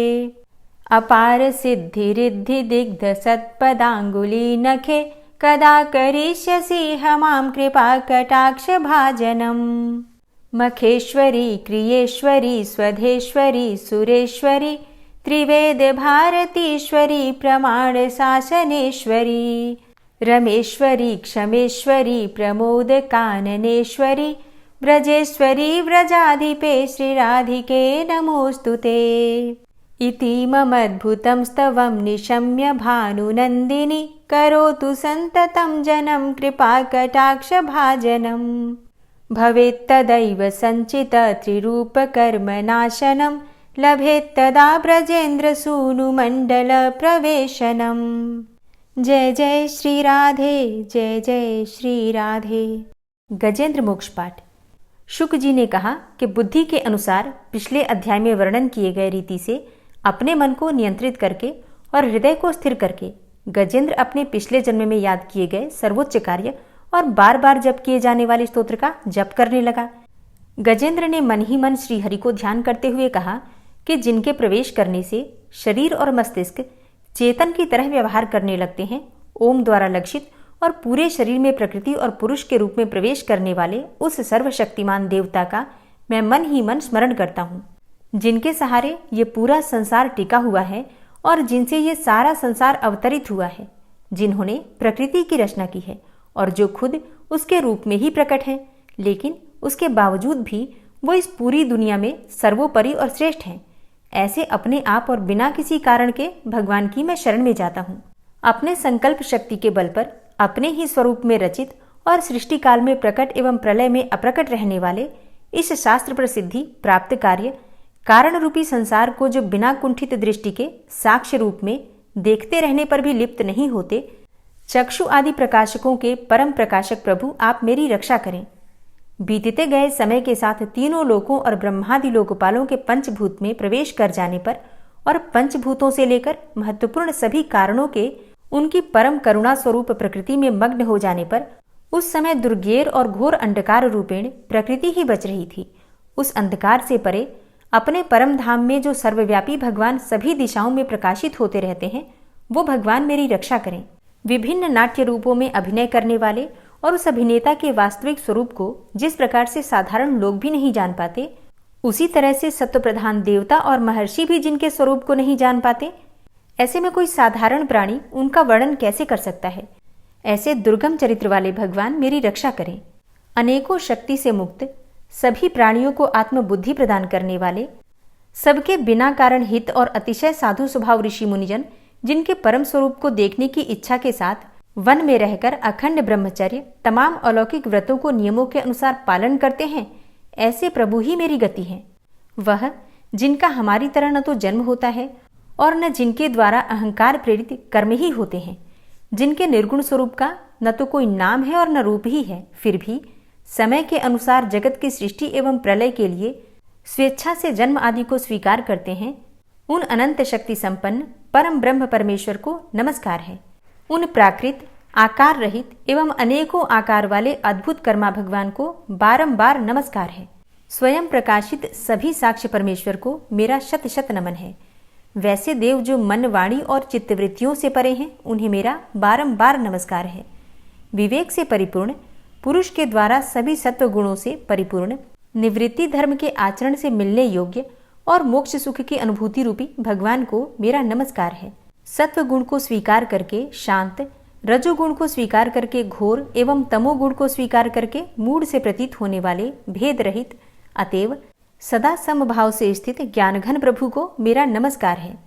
अपार सिद्धि रिद्धि दिग्ध सत्पदांगुली नखे कदा करिष्यसि मां कृपा कटाक्ष भाजनम्। मखेश्वरी, क्रियेश्वरी, स्वधेश्वरी, सुरेश्वरी, त्रिवेद भारतीश्वरी, प्रमाण शासनेश्वरी, रमेश्वरी, क्षमेश्वरी, प्रमोद काननेश्वरी, ब्रजेश्वरी, व्रजाधिपे, श्रीराधिके नमोस्तुते। इति ममद्भुतं स्तवं निशम्य भानुनन्दिनी, करोतु सन्ततं जनं कृपाकटाक्षभाजनम्। भवेत्तदैव सञ्चित त्रिरूपकर्मनाशनं, लभेत्तदा ब्रजेन्द्रसूनुमण्डलप्रवेशनम्। जय जय श्री राधे, जय जय श्री राधे। गजेंद्र मोक्ष पाठ। शुक जी ने कहा कि बुद्धि के अनुसार पिछले अध्याय में वर्णन किए गए रीति से अपने मन को नियंत्रित करके और हृदय को स्थिर करके गजेंद्र अपने पिछले जन्म में याद किए गए सर्वोच्च कार्य और बार बार जप किए जाने वाले स्तोत्र का जप करने लगा। गजेंद्र ने मन ही मन श्री हरि को ध्यान करते हुए कहा कि जिनके प्रवेश करने से शरीर और मस्तिष्क चेतन की तरह व्यवहार करने लगते हैं, ओम द्वारा लक्षित और पूरे शरीर में प्रकृति और पुरुष के रूप में प्रवेश करने वाले उस सर्वशक्तिमान देवता का मैं मन ही मन स्मरण करता हूँ, जिनके सहारे ये पूरा संसार टिका हुआ है और जिनसे ये सारा संसार अवतरित हुआ है, जिन्होंने प्रकृति की रचना की है और जो खुद उसके रूप में ही प्रकट है, लेकिन उसके बावजूद भी वो इस पूरी दुनिया में सर्वोपरि और श्रेष्ठ हैं। ऐसे अपने आप और बिना किसी कारण के भगवान की मैं शरण में जाता हूँ। अपने संकल्प शक्ति के बल पर अपने ही स्वरूप में रचित और सृष्टि काल में प्रकट एवं प्रलय में अप्रकट रहने वाले इस शास्त्र प्रसिद्धि प्राप्त कार्य कारण रूपी संसार को जो बिना कुंठित दृष्टि के साक्ष्य रूप में देखते रहने पर भी लिप्त नहीं होते, चक्षु आदि प्रकाशकों के परम प्रकाशक प्रभु आप मेरी रक्षा करें। बीतते गए समय के साथ तीनों लोकों और ब्रह्मादि लोकपालों के पंचभूत में प्रवेश कर जाने पर और पंचभूतों से लेकर महत्वपूर्ण सभी कारणों के उनकी परम करुणा स्वरूप प्रकृति में मग्न हो जाने पर उस समय दुर्गेर और घोर अंधकार रूपेण प्रकृति ही बच रही थी। उस अंधकार से परे अपने परम धाम में जो सर्वव्यापी भगवान सभी दिशाओं में प्रकाशित होते रहते हैं, वो भगवान मेरी रक्षा करें। विभिन्न नाट्य रूपों में अभिनय करने वाले और उस अभिनेता के वास्तविक स्वरूप को जिस प्रकार से साधारण लोग भी नहीं जान पाते, उसी तरह से सत्व प्रधान देवता और महर्षि भी जिनके स्वरूप को नहीं जान पाते, ऐसे में कोई साधारण प्राणी उनका वर्णन कैसे कर सकता है। ऐसे दुर्गम चरित्र वाले भगवान मेरी रक्षा करें। अनेकों शक्ति से मुक्त, सभी प्राणियों को आत्मबुद्धि प्रदान करने वाले, सबके बिना कारण हित और अतिशय साधु स्वभाव ऋषि मुनिजन जिनके परम स्वरूप को देखने की इच्छा के साथ वन में रहकर अखंड ब्रह्मचर्य तमाम अलौकिक व्रतों को नियमों के अनुसार पालन करते हैं, ऐसे प्रभु ही मेरी गति है। वह जिनका हमारी तरह न तो जन्म होता है और न जिनके द्वारा अहंकार प्रेरित कर्म ही होते हैं, जिनके निर्गुण स्वरूप का न तो कोई नाम है और न रूप ही है, फिर भी समय के अनुसार जगत की सृष्टि एवं प्रलय के लिए स्वेच्छा से जन्म आदि को स्वीकार करते हैं, उन अनंत शक्ति संपन्न परम ब्रह्म परमेश्वर को नमस्कार है। उन प्राकृत आकार रहित एवं अनेकों आकार वाले अद्भुत कर्मा भगवान को बारंबार नमस्कार है। स्वयं प्रकाशित सभी साक्ष्य परमेश्वर को मेरा शत शत नमन है। वैसे देव जो मन वाणी और चित्तवृत्तियों से परे हैं, उन्हें मेरा बारंबार नमस्कार है। विवेक से परिपूर्ण, पुरुष के द्वारा सभी सत्व गुणों से परिपूर्ण, निवृत्ति धर्म के आचरण से मिलने योग्य और मोक्ष सुख की अनुभूति रूपी भगवान को मेरा नमस्कार है। सत्व गुण को स्वीकार करके शांत, रजोगुण को स्वीकार करके घोर एवं तमोगुण को स्वीकार करके मूढ़ से प्रतीत होने वाले भेद रहित, अतएव सदा समभाव से स्थित ज्ञानघन प्रभु को मेरा नमस्कार है।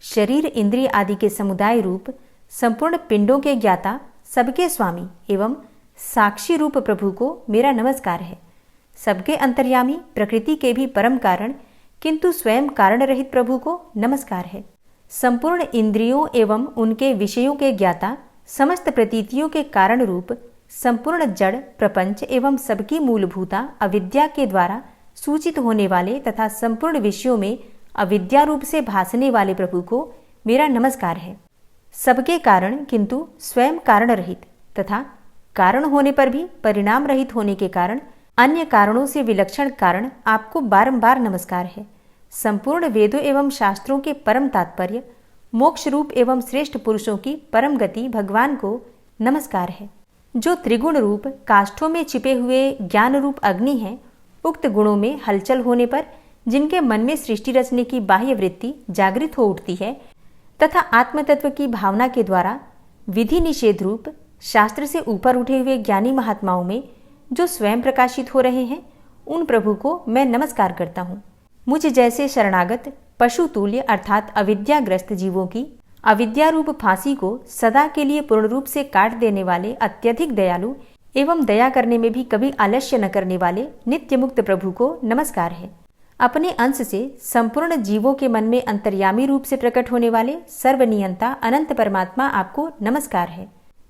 शरीर इंद्रिय आदि के समुदाय रूप संपूर्ण पिंडों के ज्ञाता, सबके स्वामी एवं साक्षी रूप प्रभु को मेरा नमस्कार है। सबके अंतर्यामी, प्रकृति के भी परम कारण किंतु स्वयं कारण रहित प्रभु को नमस्कार है। संपूर्ण इंद्रियों एवं उनके विषयों के ज्ञाता, समस्त प्रतीतियों के कारण रूप संपूर्ण जड़ प्रपंच एवं सबकी मूलभूता अविद्या के द्वारा सूचित होने वाले तथा संपूर्ण विषयों में अविद्या रूप से भासने वाले प्रभु को मेरा नमस्कार है। सबके कारण किंतु स्वयं कारण रहित तथा कारण होने पर भी परिणाम रहित होने के कारण अन्य कारणों से विलक्षण कारण आपको बारंबार नमस्कार है। संपूर्ण वेदों एवं शास्त्रों के परम तात्पर्य, मोक्ष रूप एवं श्रेष्ठ पुरुषों की परम गति भगवान को नमस्कार है। जो त्रिगुण रूप काष्ठों में छिपे हुए ज्ञान रूप अग्नि है, उक्त गुणों में हलचल होने पर जिनके मन में सृष्टि रचने की बाह्य वृत्ति जागृत हो उठती है तथा आत्मतत्व की भावना के द्वारा विधि निषेध रूप शास्त्र से ऊपर उठे हुए ज्ञानी महात्माओं में जो स्वयं प्रकाशित हो रहे हैं, उन प्रभु को मैं नमस्कार करता हूँ। मुझ जैसे शरणागत पशु तुल्य अर्थात अविद्याग्रस्त जीवों की अविद्या रूप फांसी को सदा के लिए पूर्ण रूप से काट देने वाले अत्यधिक दयालु एवं दया करने में भी कभी आलस्य न करने वाले नित्य मुक्त प्रभु को नमस्कार है। अपने अंश से संपूर्ण जीवों के मन में अंतर्यामी रूप से प्रकट होने वाले सर्वनियंता अनंत परमात्मा आपको नमस्कार है।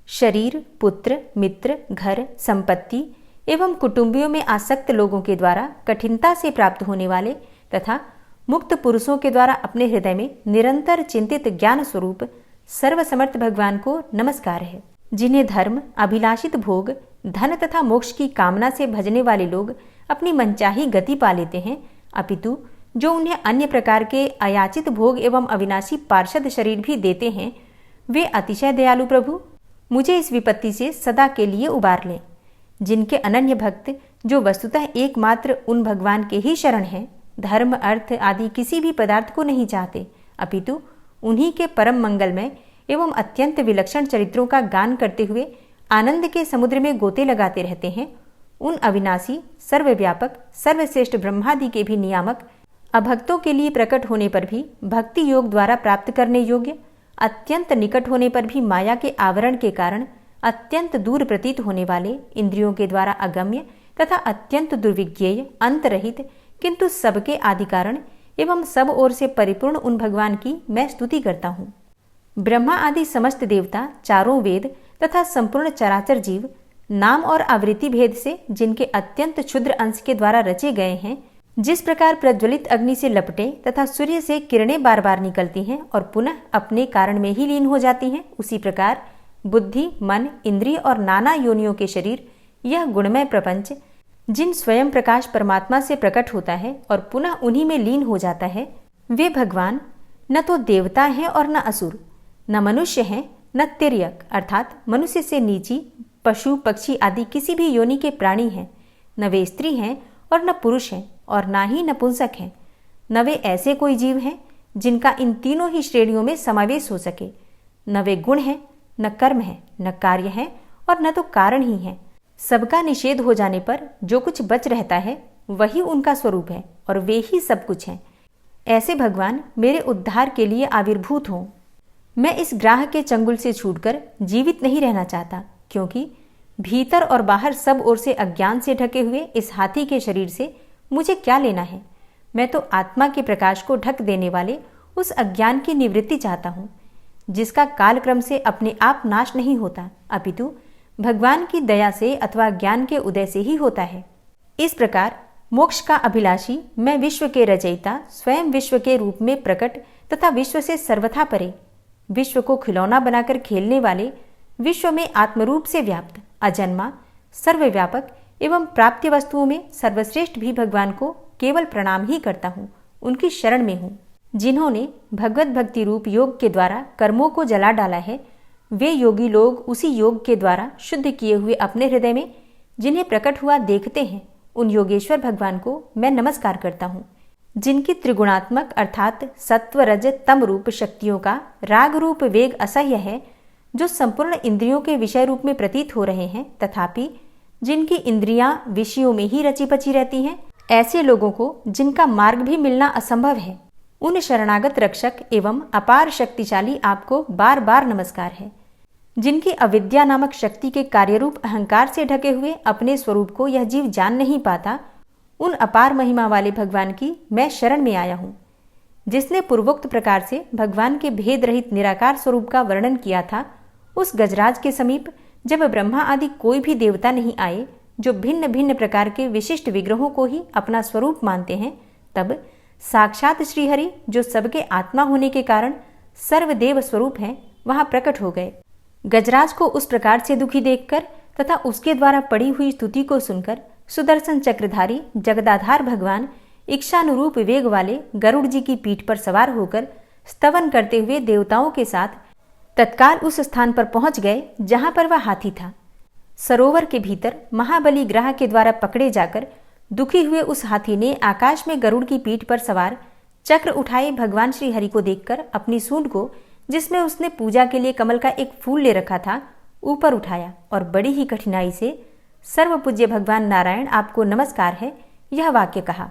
शरीर, पुत्र, मित्र, घर, संपत्ति एवं कुटुंबियों में आसक्त लोगों के द्वारा कठिनता से प्राप्त होने वाले तथा मुक्त पुरुषों के द्वारा अपने हृदय में निरंतर चिंतित ज्ञान स्वरूप सर्वसमर्थ भगवान को नमस्कार है। जिन्हें धर्म, अभिलाषित भोग, धन तथा मोक्ष की कामना से भजने वाले लोग अपनी मनचाही गति पा लेते हैं, अपितु जो उन्हें अन्य प्रकार के अयाचित भोग एवं अविनाशी पार्षद शरीर भी देते हैं, वे अतिशय दयालु प्रभु मुझे इस विपत्ति से सदा के लिए उबार लें। जिनके अनन्य भक्त जो वस्तुतः एकमात्र उन भगवान के ही शरण हैं, धर्म, अर्थ आदि किसी भी पदार्थ को नहीं चाहते, अपितु उन्हीं के परम मंगलमय एवं अत्यंत विलक्षण चरित्रों का गान करते हुए आनंद के समुद्र में गोते लगाते रहते हैं, उन अविनाशी, सर्वव्यापक, सर्वश्रेष्ठ ब्रह्मादि के भी नियामक अभक्तों के लिए प्रकट होने पर भी भक्ति योग द्वारा प्राप्त करने योग्य, अत्यंत निकट होने पर भी माया के आवरण के कारण अत्यंत दूर प्रतीत होने वाले, इंद्रियों के द्वारा अगम्य तथा अत्यंत दुर्विज्ञेय, अंतरहित किंतु सबके आदि कारण एवं सब ओर से परिपूर्ण उन भगवान की मैं स्तुति करता हूँ। ब्रह्मा आदि समस्त देवता, चारों वेद तथा संपूर्ण चराचर जीव नाम और आवृत्ति भेद से जिनके अत्यंत क्षुद्र अंश के द्वारा रचे गए हैं, जिस प्रकार प्रज्वलित अग्नि से लपटे तथा सूर्य से किरणें बार बार निकलती हैं और पुनः अपने कारण में ही लीन हो जाती हैं, उसी प्रकार बुद्धि, मन, इंद्रिय और नाना योनियों के शरीर, यह गुणमय प्रपंच जिन स्वयं प्रकाश परमात्मा से प्रकट होता है और पुनः उन्हीं में लीन हो जाता है, वे भगवान न तो देवता हैं और न असुर, न मनुष्य हैं न तिर्यक अर्थात मनुष्य से नीची, पशु, पक्षी आदि किसी भी योनि के प्राणी हैं, न वे स्त्री हैं और न पुरुष हैं और न ही नपुंसक हैं, न वे ऐसे कोई जीव हैं जिनका इन तीनों ही श्रेणियों में समावेश हो सके, न वे गुण हैं, न कर्म है, न कार्य है और न तो कारण ही है। सबका निषेध हो जाने पर जो कुछ बच रहता है वही उनका स्वरूप है और वे ही सब कुछ हैं। ऐसे भगवान मेरे उद्धार के लिए आविर्भूत हों। मैं इस ग्राह के चंगुल से छूटकर जीवित नहीं रहना चाहता, क्योंकि भीतर और बाहर सब ओर से अज्ञान से ढके हुए इस हाथी के शरीर से मुझे क्या लेना है। मैं तो आत्मा के प्रकाश को ढक देने वाले उस अज्ञान की निवृत्ति चाहता हूँ, जिसका कालक्रम से अपने आप नाश नहीं होता, अपितु भगवान की दया से अथवा ज्ञान के उदय से ही होता है। इस प्रकार मोक्ष का अभिलाषी मैं विश्व के रचयिता, स्वयं विश्व के रूप में प्रकट तथा विश्व से सर्वथा परे, विश्व को खिलौना बनाकर खेलने वाले, विश्व में आत्मरूप से व्याप्त, अजन्मा, सर्वव्यापक एवं प्राप्य वस्तुओं में सर्वश्रेष्ठ भी भगवान को केवल प्रणाम ही करता हूँ, उनकी शरण में हूँ। जिन्होंने भगवत भक्ति रूप योग के द्वारा कर्मों को जला डाला है, वे योगी लोग उसी योग के द्वारा शुद्ध किए हुए अपने हृदय में जिन्हें प्रकट हुआ देखते हैं, उन योगेश्वर भगवान को मैं नमस्कार करता हूँ। जिनकी त्रिगुणात्मक अर्थात सत्व, रज, तम रूप शक्तियों का राग रूप वेग असह्य है, जो संपूर्ण इंद्रियों के विषय रूप में प्रतीत हो रहे हैं, तथापि जिनकी इंद्रियां विषयों में ही रची पची रहती हैं, ऐसे लोगों को जिनका मार्ग भी मिलना असंभव है, उन शरणागत रक्षक एवं अपार शक्तिशाली आपको बार बार नमस्कार है। जिनकी अविद्या नामक शक्ति के कार्यरूप अहंकार से ढके हुए अपने स्वरूप को यह जीव जान नहीं पाता, उन अपार महिमा वाले भगवान की मैं शरण में आया हूँ। जिसने पूर्वोक्त प्रकार से भगवान के भेद रहित निराकार स्वरूप का वर्णन किया था, उस गजराज के समीप जब ब्रह्मा आदि कोई भी देवता नहीं आए, जो भिन्न भिन्न प्रकार के विशिष्ट विग्रहों को ही अपना स्वरूप मानते हैं, तब साक्षात श्रीहरि, जो सबके आत्मा होने के कारण सर्वदेव स्वरूप हैं, वहां प्रकट हो गए। गजराज को उस प्रकार से दुखी देखकर तथा उसके द्वारा पड़ी हुई स्तुति को सुनकर सुदर्शन चक्रधारी जगदाधार भगवान इच्छानुरूप वेग वाले गरुड़ जी की पीठ पर सवार होकर स्तवन करते हुए देवताओं के साथ तत्काल उस स्थान पर पहुंच गए जहां पर वह हाथी था। सरोवर के भीतर महाबली ग्रह के द्वारा पकड़े जाकर दुखी हुए उस हाथी ने आकाश में गरुड़ की पीठ पर सवार चक्र उठाए भगवान श्री हरि को देखकर अपनी सूंड को, जिसमें उसने पूजा के लिए कमल का एक फूल ले रखा था, ऊपर उठाया और बड़ी ही कठिनाई से सर्वपूज्य भगवान नारायण आपको नमस्कार है, यह वाक्य कहा।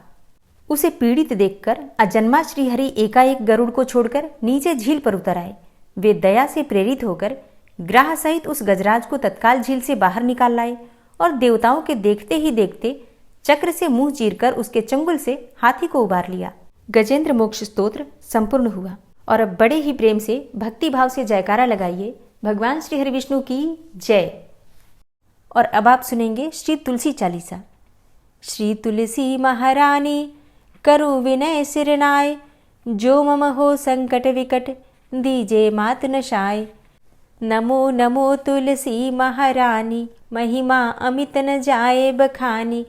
उसे पीड़ित देखकर अजन्मा श्रीहरि एकाएक गरुड़ को छोड़कर नीचे झील पर उतर आए। वे दया से प्रेरित होकर ग्राह सहित उस गजराज को तत्काल झील से बाहर निकाल लाए और देवताओं के देखते ही देखते चक्र से मुंह चीरकर उसके चंगुल से हाथी को उबार लिया। गजेंद्र मोक्ष स्तोत्र संपूर्ण हुआ। और अब बड़े ही प्रेम से भक्ति भाव से जयकारा लगाइए भगवान श्री हरि विष्णु की जय। और अब आप सुनेंगे श्री तुलसी चालीसा। श्री तुलसी महारानी करु विनय सिरनाय, जो मम हो संकट विकट दीजे मात नशाय। नमो नमो तुलसी महारानी, महिमा अमित न जाए बखानी।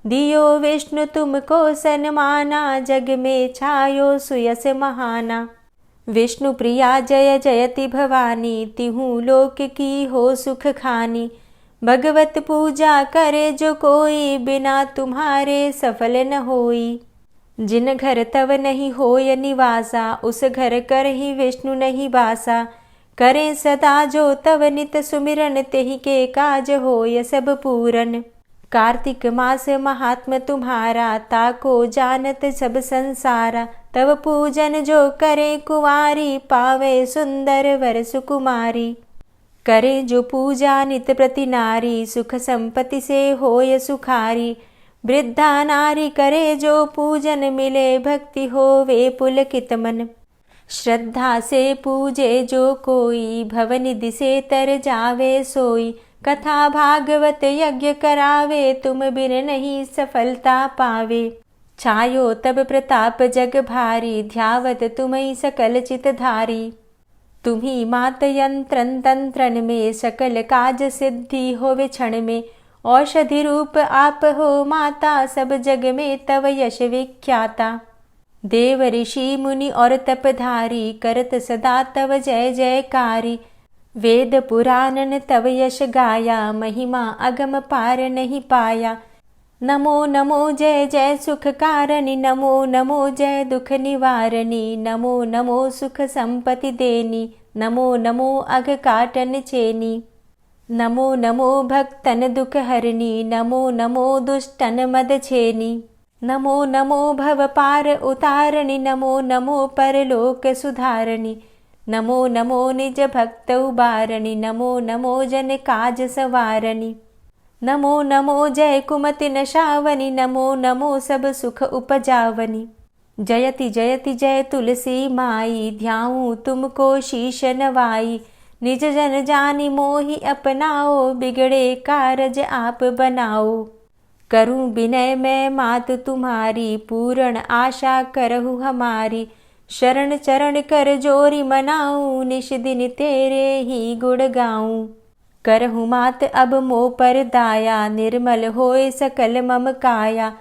दियो विष्णु तुमको सन्माना, जग में छायो सुयस महाना। विष्णु प्रिया जय जयति भवानी, तिहु लोक की हो सुख खानी। भगवत पूजा करे जो कोई, बिना तुम्हारे सफल न होई। जिन घर तव नहीं होय निवासा, उस घर कर ही विष्णु नहीं बासा। करें सदा जो तव नित सुमिरन, तेहि के काज होय सब पूरन। कार्तिक मास महात्म तुम्हारा, ताको जानत सब संसारा। तव पूजन जो करे कुंवारी, पावे सुंदर वर सुकुमारी। करे जो पूजा नित प्रति नारी, सुख संपत्ति से होय सुखारी। वृद्धा नारी करे जो पूजन, मिले भक्ति होवे पुलकित मन। श्रद्धा से पूजे जो कोई, भवनिधि से तर जावे सोई। कथा भागवत यज्ञ करावे, तुम बिन नहीं सफलता पावे। छायो तब प्रताप जग भारी, ध्यावत तुम्हीं सकल चित धारी। तुम्ही मात यंत्रन तंत्रन में, सकल काज सिद्धि होवे क्षण में। औषधि रूप आप हो माता, सब जग में तव यश विख्याता। देव ऋषि मुनि और तपधारी, करत सदा तव जय जयकारी। वेद पुराणन तव यश गाया, महिमा अगम पार नहीं पाया। नमो नमो जय जय सुख कारणि, नमो नमो जय दुख निवारणी। नमो नमो सुख संपत्ति देनी, नमो नमो अघ काटन चेनी। नमो नमो भक्तन दुख हरणी, नमो नमो दुष्टन मद छेनी। नमो नमो भव पार उतारणी, नमो नमो परलोक सुधारणी। नमो नमो निज भक्त उबारणी, नमो नमो जन काज सवारणी। नमो नमो जय कुमति नशावनी, नमो नमो सब सुख उपजावनी। जयति जयति जय तुलसी माई, ध्याऊं तुमको शीश नवाई। निज जन जानी मोहि अपनाओ, बिगड़े कारज आप बनाओ। करूं विनय मैं मात तुम्हारी, पूर्ण आशा करहु हमारी। शरण चरण कर जोरी मनाऊं, निश दिन तेरे ही गुण गाऊं। करहु मात अब मोह पर दाया, निर्मल होए सकल मम काया।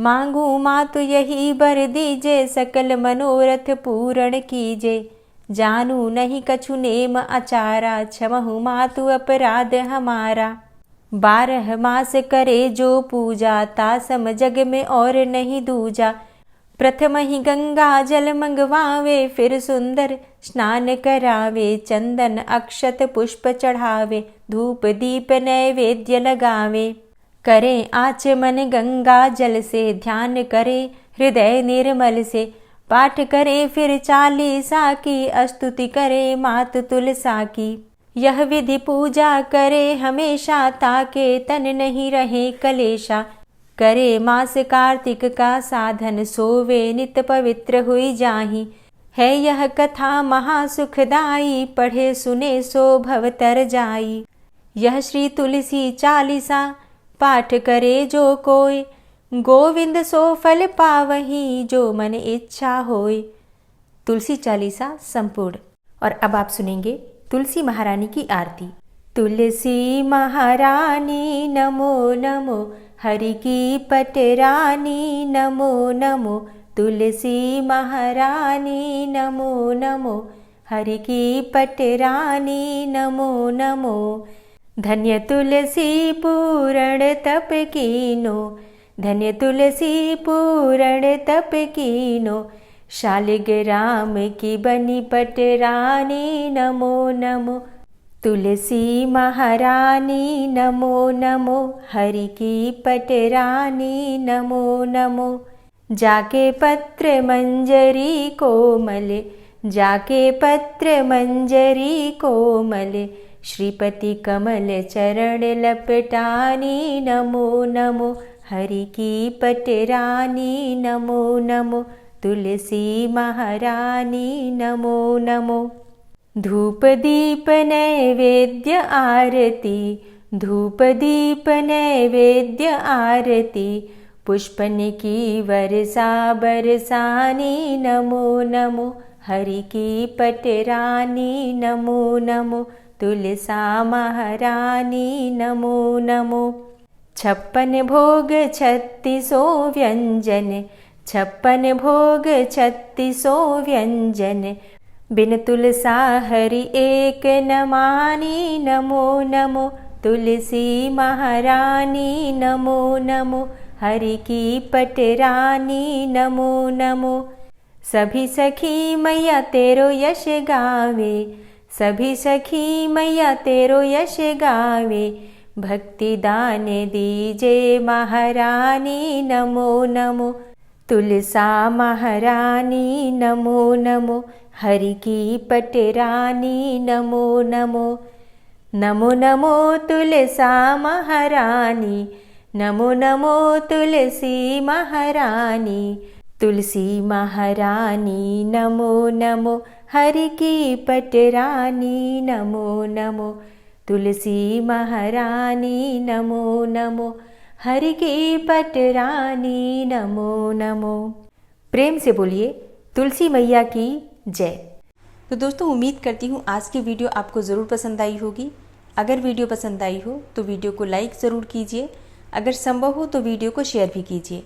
मांगू मातु यही बर दीजे, सकल मनोरथ पूर्ण कीजे। जानू नहीं कछु नेम आचारा, क्षमहु मातु अपराध हमारा। 12 मास करे जो पूजा, तासम जग में और नहीं दूजा। प्रथम ही गंगा जल मंगवावे, फिर सुंदर स्नान करावे। चंदन अक्षत पुष्प चढ़ावे, धूप दीप नैवेद्य लगावे। करे आचमन गंगा जल से, ध्यान करे हृदय निर्मल से। पाठ करे फिर चालीसा की, स्तुति करे मात तुलसा की। यह विधि पूजा करे हमेशा, ताके तन नहीं रहे कलेशा। करे मास कार्तिक का साधन, सोवे नित पवित्र हुई जाहि। है यह कथा महासुखदाई, पढ़े सुने सो भव तर जाई। यह श्री तुलसी चालीसा, पाठ करे जो कोय। गोविंद सो फल पावही, जो मन इच्छा होय। तुलसी चालीसा संपूर्ण। और अब आप सुनेंगे तुलसी महारानी की आरती। तुलसी महारानी नमो नमो, हरि की पटरानी नमो नमो। तुलसी महारानी नमो नमो, हरि की पटरानी नमो नमो। धन्य तुलसी पूर्ण तप कीनो, धन्य तुलसी पूरण तप कीनो, शालिग्राम की बनी पटरानी। नमो नमो तुलसी महारानी, नमो नमो हरि की पटरानी। नमो नमो जाके पत्र मंजरी कोमल, जाके पत्र मंजरी कोमल, श्रीपति कमल चरण लपटानी। नमो नमो हरि की पटरानी। नमो नमो तुलसी महारानी। नमो नमो धूप दीप नैवेद्य आरती, धूप दीप नैवेद्य आरती, पुष्पन की वर्षा बरसानी। नमो नमो हरि की पटरानी। नमो नमो तुलसा महारानी। नमो नमो 56 भोग 36 व्यंजन, 56 भोग 36 व्यंजन, बिन तुलसा हरि एक न मानी। नमो नमो तुलसी महारानी। नमो नमो हरि की पटरानी। नमो नमो सभी सखी मैया तेरो यश गावे, सभी सखी मैया तेरो यश गावे, भक्ति दान दीजे महारानी। नमो नमो तुलसा महारानी। नमो नमो हरि की पटरानी। नमो नमो नमो नमो तुलसा महारानी। नमो नमो तुलसी महारानी, तुलसी महारानी। नमो नमो हरि की पटरानी। नमो नमो तुलसी महारानी। नमो नमो हरि की पटरानी। नमो नमो। प्रेम से बोलिए तुलसी मैया की जय। तो दोस्तों, उम्मीद करती हूँ आज की वीडियो आपको ज़रूर पसंद आई होगी। अगर वीडियो पसंद आई हो तो वीडियो को लाइक ज़रूर कीजिए, अगर संभव हो तो वीडियो को शेयर भी कीजिए।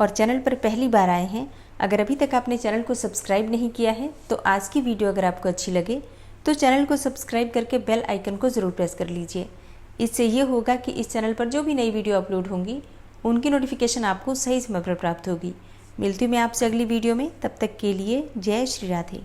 और चैनल पर पहली बार आए हैं, अगर अभी तक आपने चैनल को सब्सक्राइब नहीं किया है तो आज की वीडियो अगर आपको अच्छी लगे तो चैनल को सब्सक्राइब करके बेल आइकन को ज़रूर प्रेस कर लीजिए। इससे ये होगा कि इस चैनल पर जो भी नई वीडियो अपलोड होंगी उनकी नोटिफिकेशन आपको सही समय पर प्राप्त होगी। मिलती हूँ मैं आपसे अगली वीडियो में, तब तक के लिए जय श्री राधे।